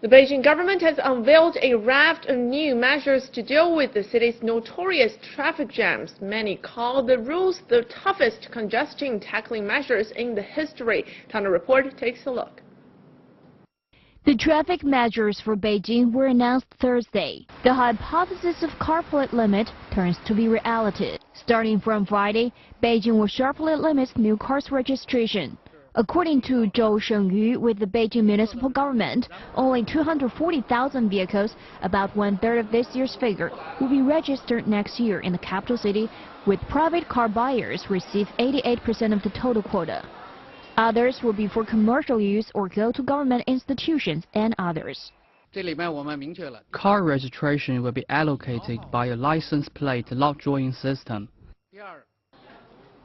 The Beijing government has unveiled a raft of new measures to deal with the city's notorious traffic jams. Many call the rules the toughest congestion tackling measures in the history. Tana Report takes a look. The traffic measures for Beijing were announced Thursday. The hypothesis of car plate limit turns to be reality. Starting from Friday, Beijing will sharply limit new cars registration. According to Zhou Shengyu with the Beijing municipal government, only 240,000 vehicles, about one-third of this year's figure, will be registered next year in the capital city, with private car buyers receive 88% of the total quota. Others will be for commercial use or go to government institutions and others. Car registration will be allocated by a license plate lot drawing system.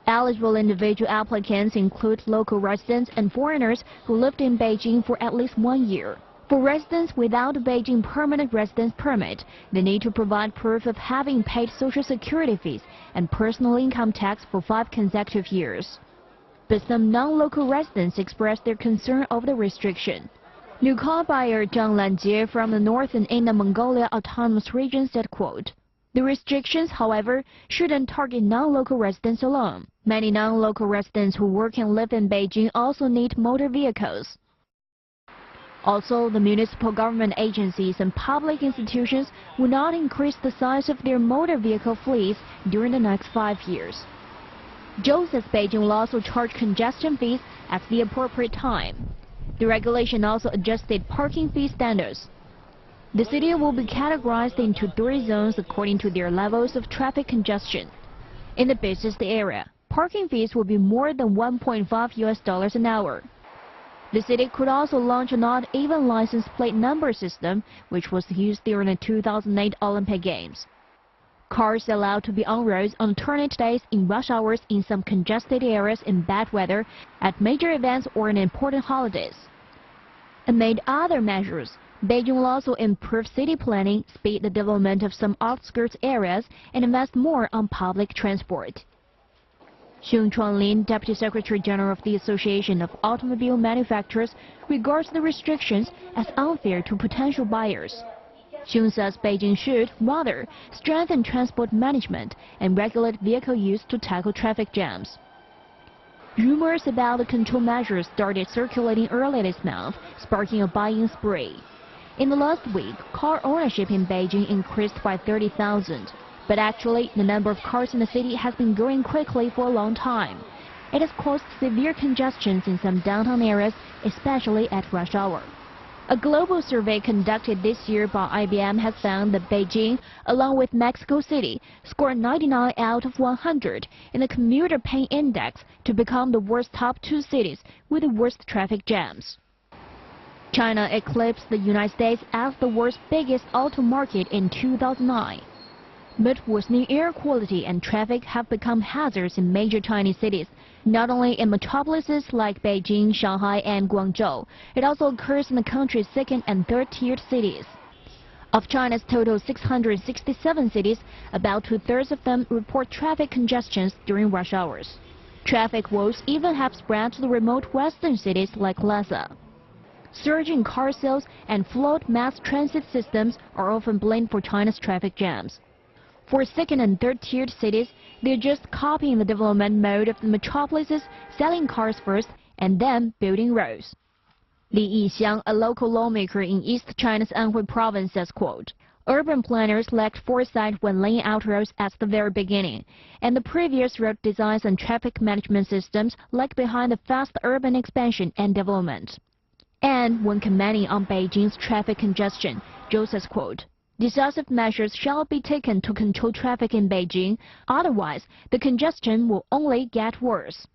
Eligible individual applicants include local residents and foreigners who lived in Beijing for at least 1 year. For residents without a Beijing permanent residence permit, they need to provide proof of having paid social security fees and personal income tax for 5 consecutive years. But some non-local residents expressed their concern over the restriction. New car buyer Zhang Lanjie from the North and Inner Mongolia Autonomous Region said, quote, "The restrictions, however, shouldn't target non-local residents alone. Many non-local residents who work and live in Beijing also need motor vehicles." Also, the municipal government agencies and public institutions will not increase the size of their motor vehicle fleets during the next 5 years. Zhou says Beijing will also charge congestion fees at the appropriate time. The regulation also adjusted parking fee standards. The city will be categorized into 3 zones according to their levels of traffic congestion. In the busiest area, parking fees will be more than $1.5 an hour. The city could also launch an odd-even license plate number system, which was used during the 2008 Olympic Games. Cars allowed to be on roads on alternate days in rush hours in some congested areas in bad weather, at major events or in important holidays. Amid other measures, Beijing will also improve city planning, speed the development of some outskirts areas, and invest more on public transport. Xun Chuanlin, Deputy Secretary General of the Association of Automobile Manufacturers, regards the restrictions as unfair to potential buyers. Xun says Beijing should, rather, strengthen transport management and regulate vehicle use to tackle traffic jams. Rumors about the control measures started circulating early this month, sparking a buying spree. In the last week, car ownership in Beijing increased by 30,000. But actually, the number of cars in the city has been growing quickly for a long time. It has caused severe congestions in some downtown areas, especially at rush hour. A global survey conducted this year by IBM has found that Beijing, along with Mexico City, scored 99 out of 100 in the commuter pain index to become the worst top 2 cities with the worst traffic jams. China eclipsed the United States as the world's biggest auto market in 2009. But worsening air quality and traffic have become hazards in major Chinese cities, not only in metropolises like Beijing, Shanghai and Guangzhou. It also occurs in the country's 2nd and 3rd-tiered cities. Of China's total 667 cities, about 2/3 of them report traffic congestions during rush hours. Traffic woes even have spread to the remote western cities like Lhasa. Surging car sales and flawed mass transit systems are often blamed for China's traffic jams. For 2nd and 3rd-tiered cities, they're just copying the development mode of the metropolises, selling cars first and then building roads. Li Yixiang, a local lawmaker in East China's Anhui province, says, quote, "Urban planners lacked foresight when laying out roads at the very beginning, and the previous road designs and traffic management systems lagged behind the fast urban expansion and development." And when commenting on Beijing's traffic congestion, Zhou says, quote, "Decisive measures shall be taken to control traffic in Beijing, otherwise the congestion will only get worse."